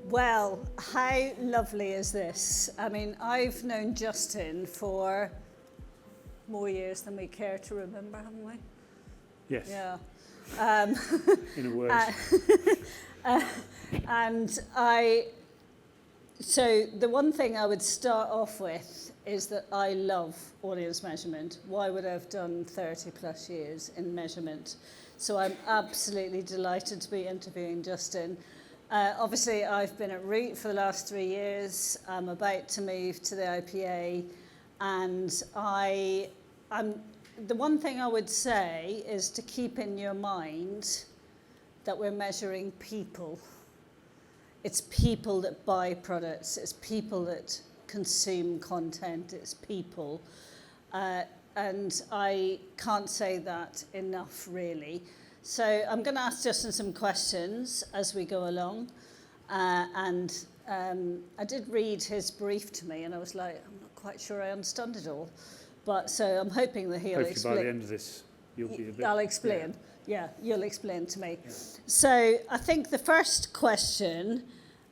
Well, how lovely is this? I mean, I've known Justin for more years than we care to remember, haven't we? Yes. Yeah. In a word. So the one thing I would start off with is that I love audience measurement. Why would I have done 30 plus years in measurement? So I'm absolutely delighted to be interviewing Justin. Obviously, I've been at Root for the last 3 years. I'm about to move to the IPA, and the one thing I would say is to keep in your mind that we're measuring people. It's people that buy products. It's people that consume content. It's people. And I can't say that enough, really. So I'm going to ask Justin some questions as we go along. I did read his brief to me, and I was like, I'm not quite sure I understand it all. But so I'm hoping that he'll explain. Hopefully by the end of this, you'll be a bit... I'll explain. Yeah, you'll explain to me. Yeah. So I think the first question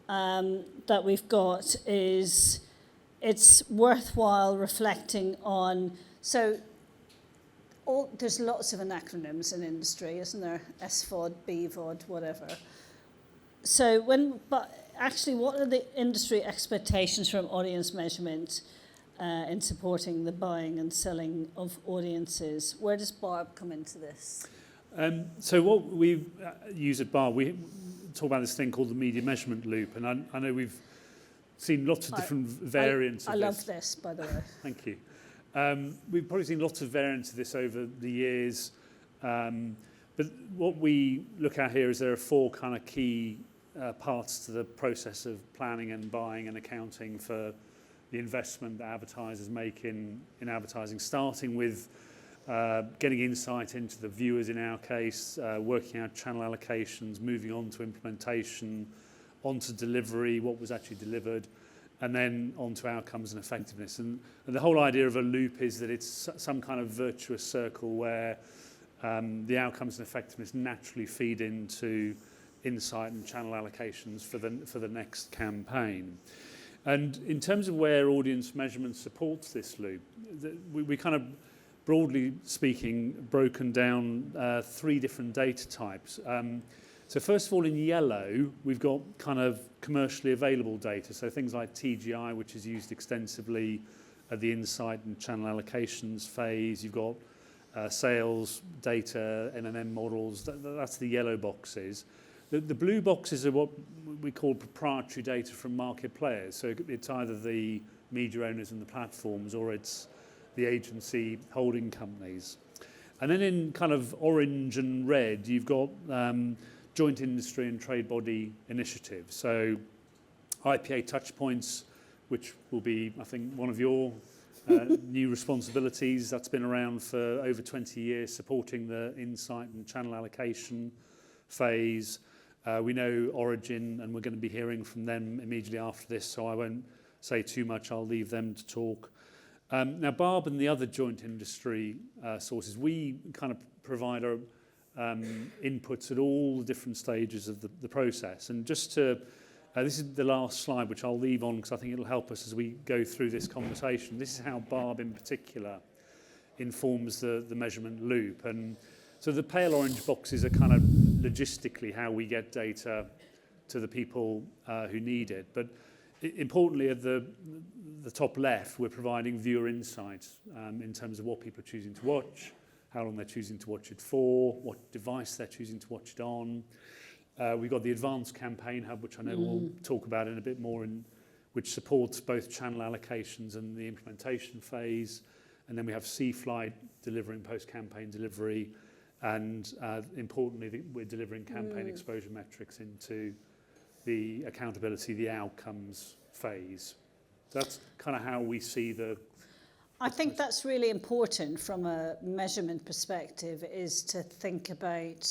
that we've got is, it's worthwhile reflecting on... So there's lots of acronyms in industry, isn't there? SVOD, BVOD, whatever. So but actually, what are the industry expectations from audience measurement in supporting the buying and selling of audiences? Where does Barb come into this? So what we use at Barb, we talk about this thing called the media measurement loop, and I know we've seen lots of different variants of this. I love this, by the way. Thank you. We've probably seen lots of variants of this over the years, but what we look at here is there are 4 kind of key parts to the process of planning and buying and accounting for the investment that advertisers make in advertising, starting with getting insight into the viewers in our case, working out channel allocations, moving on to implementation, on to delivery, what was actually delivered, and then on to outcomes and effectiveness. And the whole idea of a loop is that it's some kind of virtuous circle where the outcomes and effectiveness naturally feed into insight and channel allocations for the next campaign. And in terms of where audience measurement supports this loop, we kind of, broadly speaking, broken down 3 different data types. So first of all, in yellow, we've got kind of commercially available data. So things like TGI, which is used extensively at the insight and channel allocations phase. You've got sales data, NMM models. That's the yellow boxes. The blue boxes are what we call proprietary data from market players. So it's either the media owners and the platforms, or it's the agency holding companies. And then in kind of orange and red, you've got joint industry and trade body initiatives. So IPA touchpoints, which will be, I think, one of your new responsibilities. That's been around for over 20 years, supporting the insight and channel allocation phase. We know Origin, and we're going to be hearing from them immediately after this, so I won't say too much. I'll leave them to talk. Now, Barb and the other joint industry sources, we kind of provide our inputs at all the different stages of the process. And just to, this is the last slide, which I'll leave on because I think it'll help us as we go through this conversation. This is how Barb in particular informs the measurement loop. And so the pale orange boxes are kind of logistically how we get data to the people who need it. But importantly, at the top left, we're providing viewer insights in terms of what people are choosing to watch, how long they're choosing to watch it for, what device they're choosing to watch it on. We've got the Advanced Campaign Hub, which I know we'll talk about in a bit more, which supports both channel allocations and the implementation phase. And then we have CFlight delivering post-campaign delivery. And importantly, we're delivering campaign exposure metrics into the accountability, the outcomes phase. So that's kind of how we see the... I think that's really important from a measurement perspective, is to think about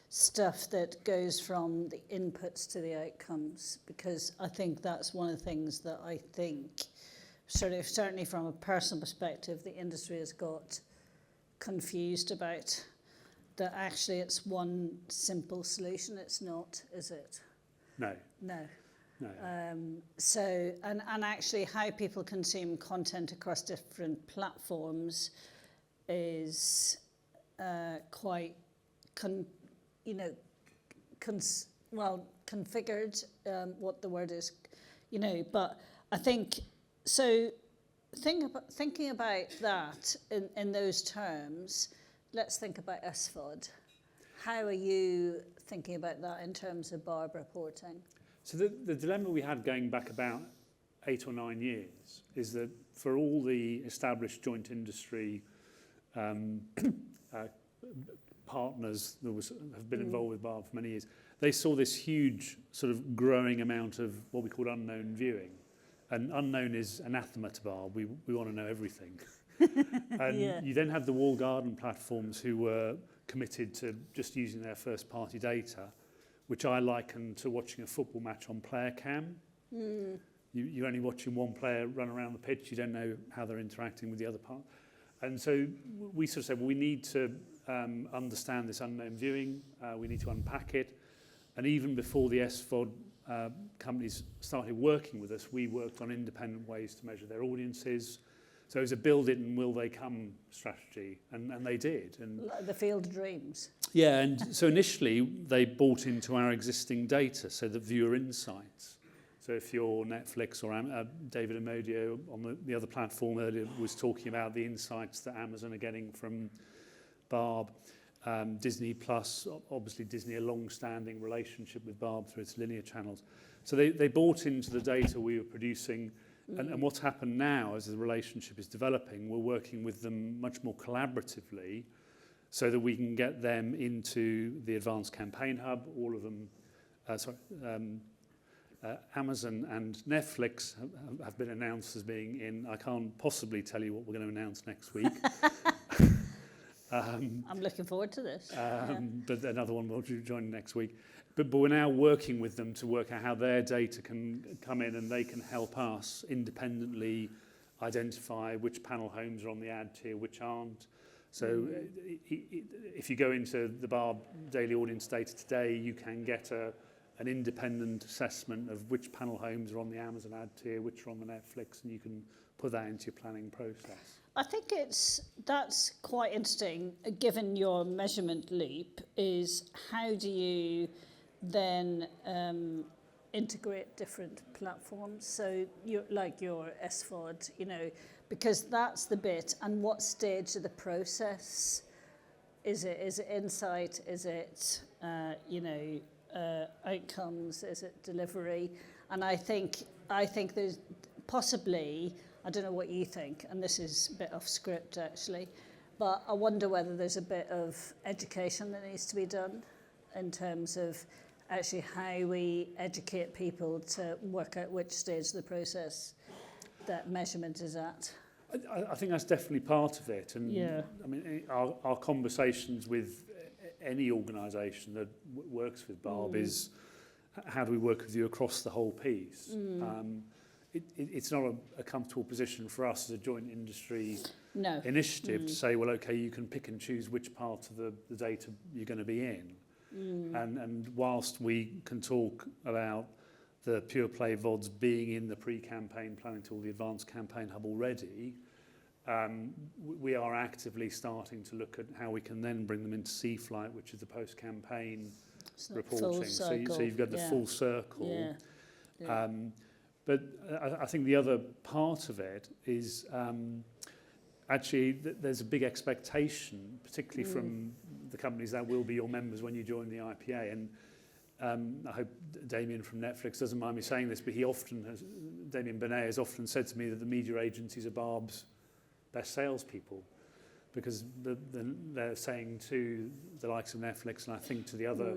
stuff that goes from the inputs to the outcomes, because I think that's one of the things that I think, certainly from a personal perspective, the industry has got confused about, that actually it's one simple solution. It's not, is it? No. No. No. And actually how people consume content across different platforms is quite, configured, what the word is, but I think, so thinking about that in those terms, let's think about SVOD. How are you thinking about that in terms of Barb reporting? So the dilemma we had going back about 8 or 9 years is that for all the established joint industry partners that have been involved with Barb for many years, they saw this huge sort of growing amount of what we call unknown viewing. And unknown is anathema to Barb. We want to know everything. And you then have the walled garden platforms who were committed to just using their first party data, which I liken to watching a football match on player cam. You're only watching one player run around the pitch. You don't know how they're interacting with the other part. And so we sort of said, well, we need to understand this unknown viewing. We need to unpack it. And even before the SVOD companies started working with us, we worked on independent ways to measure their audiences. So it was a build it and will they come strategy, and they did. And like the field of dreams. Yeah, and so initially they bought into our existing data, so the viewer insights. So if you're Netflix or David Amodio on the other platform earlier was talking about the insights that Amazon are getting from Barb, Disney Plus, obviously Disney a long-standing relationship with Barb through its linear channels. So they bought into the data we were producing. And what's happened now as the relationship is developing, we're working with them much more collaboratively so that we can get them into the Advanced Campaign Hub. All of them, Amazon and Netflix have been announced as being in. I can't possibly tell you what we're going to announce next week. I'm looking forward to this. But another one will join next week. But we're now working with them to work out how their data can come in and they can help us independently identify which panel homes are on the ad tier, which aren't. So if you go into the Barb daily audience data today, you can get an independent assessment of which panel homes are on the Amazon ad tier, which are on the Netflix, and you can put that into your planning process. I think that's quite interesting, given your measurement loop, is how do you then integrate different platforms? So you're like your SVOD, because that's the bit. And what stage of the process is it? Is it insight? Is it outcomes? Is it delivery? And I think there's possibly, I don't know what you think, and this is a bit off script actually, but I wonder whether there's a bit of education that needs to be done in terms of actually how we educate people to work out which stage of the process that measurement is at. I think that's definitely part of it. And I mean, our conversations with any organisation that works with Barb is how do we work with you across the whole piece? It's not a comfortable position for us as a joint industry initiative to say, well, okay, you can pick and choose which part of the data you're going to be in. And whilst we can talk about the pure play VODs being in the pre-campaign planning tool, the Advanced Campaign Hub already, we are actively starting to look at how we can then bring them into CFlight, which is the post-campaign reporting. So you've got the full circle. But I think the other part of it is actually there's a big expectation, particularly from the companies that will be your members when you join the IPA. And I hope Damien from Netflix doesn't mind me saying this, but Damien Benet has often said to me that the media agencies are Barb's best salespeople, because they're saying to the likes of Netflix, and I think to the other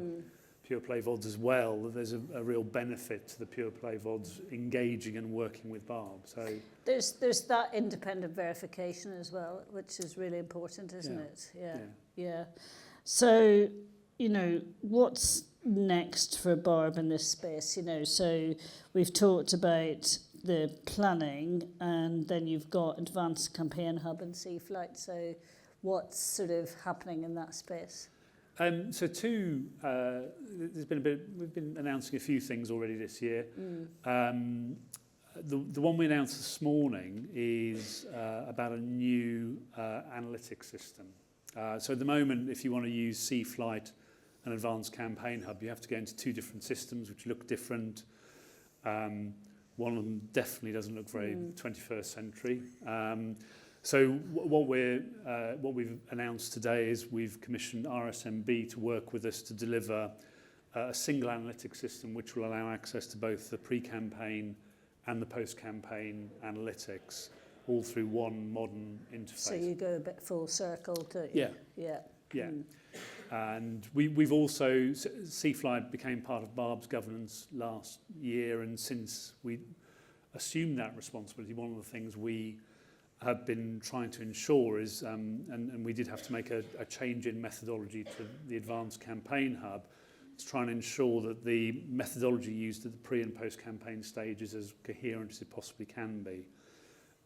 pure play VODs as well, that there's a real benefit to the pure play VODs engaging and working with Barb. So there's that independent verification as well, which is really important, isn't it? Yeah. So, what's next for Barb in this space? So we've talked about the planning, and then you've got Advanced Campaign Hub and CFlight. So what's sort of happening in that space? So there's been we've been announcing a few things already this year. The one we announced this morning is about a new analytics system. So at the moment, if you want to use CFlight and Advanced Campaign Hub, you have to go into two different systems which look different. One of them definitely doesn't look very 21st century. So what we've announced today is we've commissioned RSMB to work with us to deliver a single analytics system which will allow access to both the pre-campaign and the post-campaign analytics, all through one modern interface. So you go a bit full circle, don't you? Yeah. And we've also, CFlight became part of Barb's governance last year, and since we assumed that responsibility, one of the things we have been trying to ensure is, and we did have to make a change in methodology to the Advanced Campaign Hub, to try and ensure that the methodology used at the pre and post-campaign stage is as coherent as it possibly can be.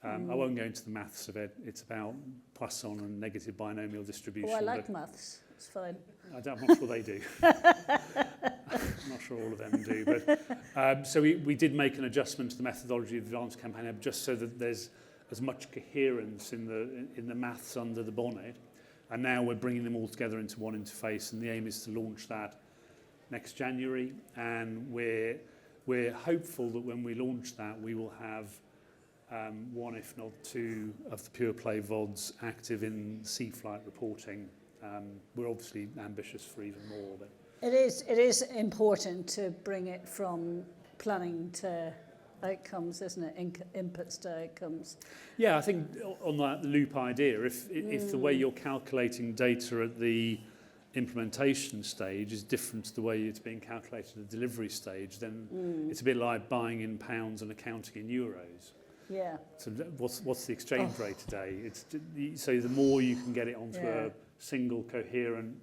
I won't go into the maths of it. It's about Poisson and negative binomial distribution. Oh, I like maths. It's fine. I'm not sure they do. I'm not sure all of them do. But so we did make an adjustment to the methodology of the Advanced Campaign Hub just so that there's as much coherence in the maths under the bonnet. And now we're bringing them all together into one interface, and the aim is to launch that next January. And we're hopeful that when we launch that, we will have one, if not two, of the pure play VODs active in CFlight reporting. We're obviously ambitious for even more. But It is important to bring it from planning to outcomes, isn't it? Inputs to outcomes. yeah, I think on that loop idea, if the way you're calculating data at the implementation stage is different to the way it's being calculated at the delivery stage, then it's a bit like buying in pounds and accounting in euros. Yeah. So what's the exchange rate today? So the more you can get it onto a single coherent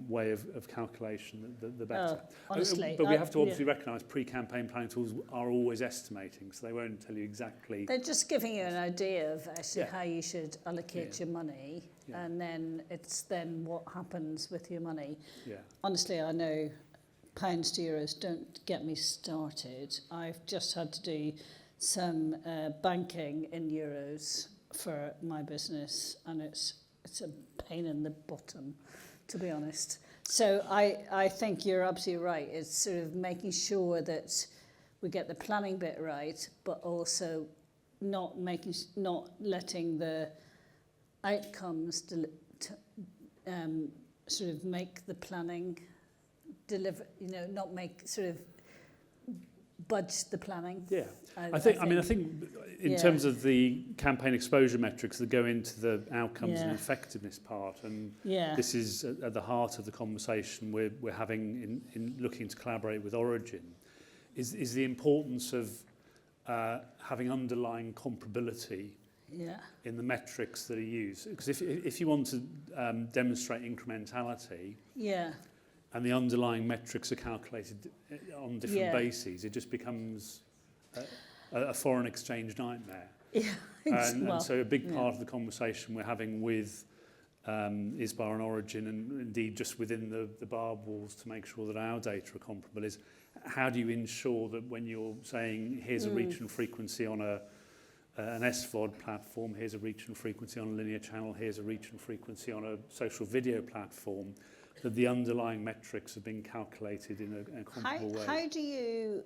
way of calculation, the better. Honestly. But we have to obviously recognise pre-campaign planning tools are always estimating, so they won't tell you exactly. They're just giving you an idea of actually how you should allocate your money, and then it's then what happens with your money. Yeah. Honestly, I know pounds to euros, don't get me started. I've just had to do some banking in euros for my business, and it's a pain in the bottom, to be honest. So I think you're absolutely right. It's sort of making sure that we get the planning bit right, but also not letting the outcomes sort of make the planning deliver. Not make sort of budge the planning. Yeah, I think in terms of the campaign exposure metrics that go into the outcomes and effectiveness part, and this is at the heart of the conversation we're having in looking to collaborate with Origin, is the importance of having underlying comparability in the metrics that are used. Because if you want to demonstrate incrementality, and the underlying metrics are calculated on different bases, it just becomes a foreign exchange nightmare. And so a big part of the conversation we're having with ISBAR and Origin, and indeed just within the Barb walls to make sure that our data are comparable, is how do you ensure that when you're saying here's a reach and frequency on an SVOD platform, here's a reach and frequency on a linear channel, here's a reach and frequency on a social video platform, that the underlying metrics have been calculated in a comparable way. How do you,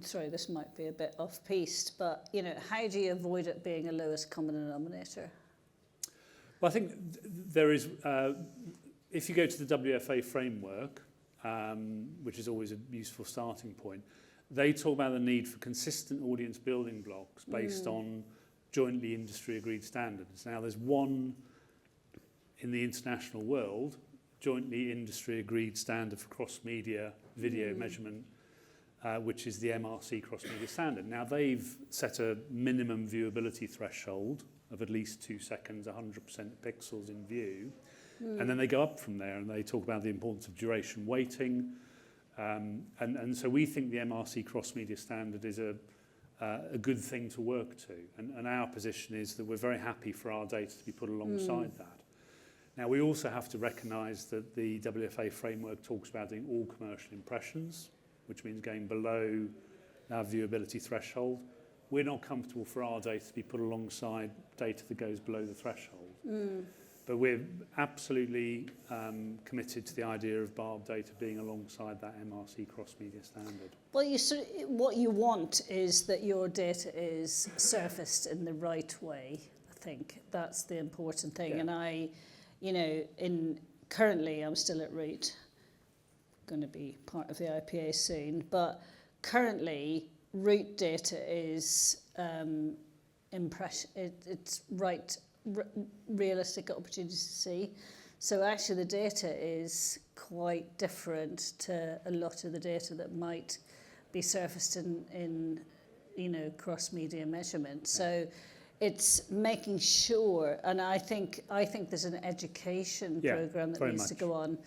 sorry, this might be a bit off-piste, but how do you avoid it being a lowest common denominator? Well, I think there is, if you go to the WFA framework, which is always a useful starting point, they talk about the need for consistent audience building blocks based on jointly industry agreed standards. Now, there's one in the international world jointly industry agreed standard for cross-media video measurement, which is the MRC cross-media standard. Now, they've set a minimum viewability threshold of at least 2 seconds, 100% pixels in view, and then they go up from there, and they talk about the importance of duration weighting, and so we think the MRC cross-media standard is a good thing to work to, and our position is that we're very happy for our data to be put alongside that. Now, we also have to recognise that the WFA framework talks about doing all commercial impressions, which means going below our viewability threshold. We're not comfortable for our data to be put alongside data that goes below the threshold. But we're absolutely committed to the idea of Barb data being alongside that MRC cross-media standard. Well, what you want is that your data is surfaced in the right way. I think that's the important thing. Yeah. And currently I'm still at Root, going to be part of the IPA soon, but currently Root data is it's realistic opportunities to see. So actually the data is quite different to a lot of the data that might be surfaced in cross-media measurement. So it's making sure, and I think there's an education program that needs to go on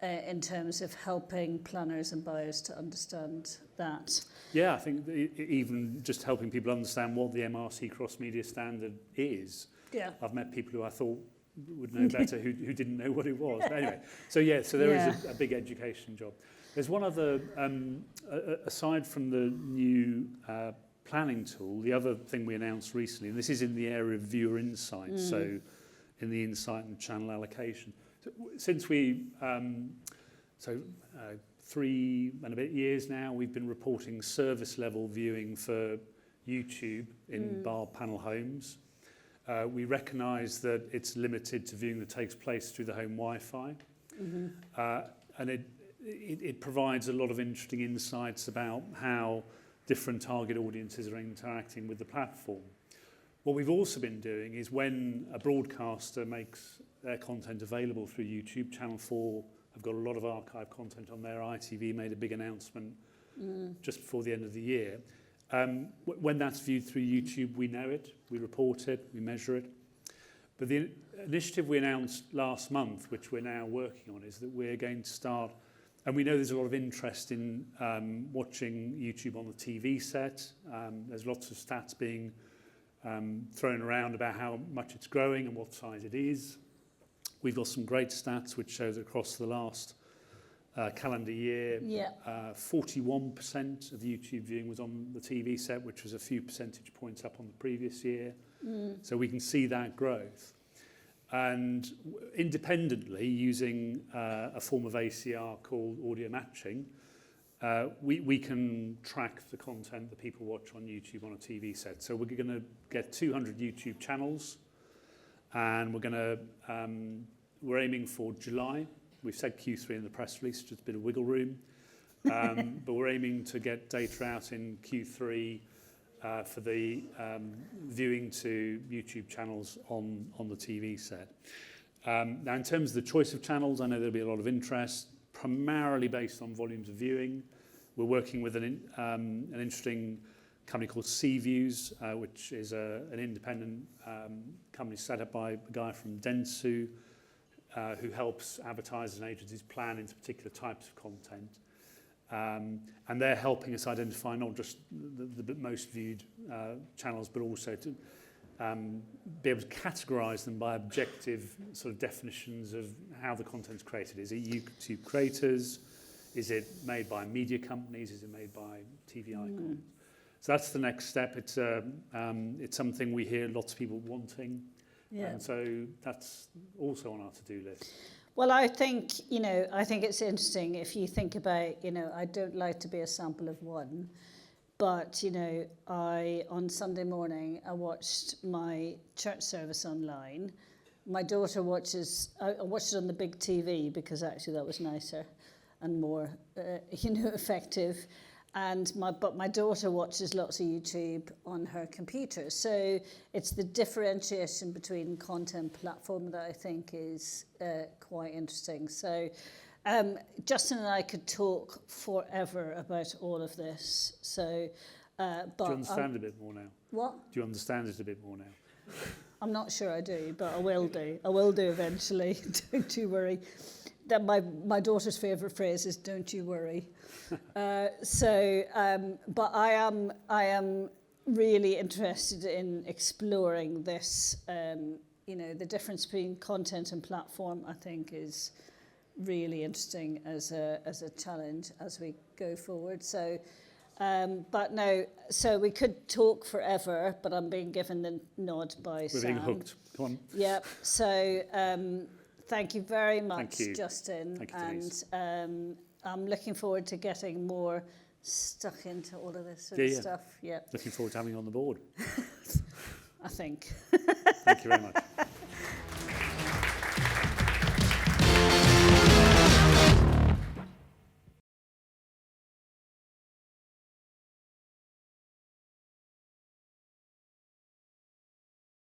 in terms of helping planners and buyers to understand that. Yeah, I think even just helping people understand what the MRC cross-media standard is. Yeah. I've met people who I thought would know better who didn't know what it was. But anyway, so there is a big education job. There's one other, aside from the new planning tool, the other thing we announced recently, and this is in the area of viewer insight, so in the insight and channel allocation. So, since we, 3 and a bit years now, we've been reporting service level viewing for YouTube in Barb panel homes. We recognise that it's limited to viewing that takes place through the home Wi-Fi, and it provides a lot of interesting insights about how different target audiences are interacting with the platform. What we've also been doing is when a broadcaster makes their content available through YouTube, Channel 4 have got a lot of archive content on there. ITV made a big announcement just before the end of the year. When that's viewed through YouTube, we know it, we report it, we measure it. But the initiative we announced last month, which we're now working on, is that we're going to start, and we know there's a lot of interest in watching YouTube on the TV set. There's lots of stats being thrown around about how much it's growing and what size it is. We've got some great stats which show that across the last calendar year, 41% of the YouTube viewing was on the TV set, which was a few percentage points up on the previous year. So we can see that growth. And independently, using a form of ACR called audio matching, we can track the content that people watch on YouTube on a TV set. So we're going to get 200 YouTube channels, and we're aiming for July. We've said Q3 in the press release, just a bit of wiggle room. But we're aiming to get data out in Q3 for the viewing to YouTube channels on the TV set. Now, in terms of the choice of channels, I know there'll be a lot of interest, primarily based on volumes of viewing. We're working with an interesting company called CViews, which is an independent company set up by a guy from Dentsu, who helps advertisers and agencies plan into particular types of content. And they're helping us identify not just the most viewed channels, but also to be able to categorise them by objective sort of definitions of how the content's created. Is it YouTube creators? Is it made by media companies? Is it made by TV icons? So that's the next step. It's something we hear lots of people wanting. And so that's also on our to-do list. Well, I think it's interesting if you think about, I don't like to be a sample of one, but, on Sunday morning, I watched my church service online. My daughter watches, I watched it on the big TV because actually that was nicer and more, effective. But my daughter watches lots of YouTube on her computer. So it's the differentiation between content platform that I think is quite interesting. So Justin and I could talk forever about all of this. So, but do you understand it a bit more now? What? Do you understand it a bit more now? I'm not sure I do, but I will do. I will do eventually. Don't you worry. That my daughter's favourite phrase is "Don't you worry." But I am really interested in exploring this, you know, the difference between content and platform, I think, is really interesting as a challenge as we go forward. So, but no, so we could talk forever, but I'm being given the nod by Sam. We're being hooked. Come on. Yep. So, thank you very much, Thank you. Justin. Thank you, Denise. And I'm looking forward to getting more stuck into all of this sort of stuff. Yep. Looking forward to having you on the board. I think. Thank you very much.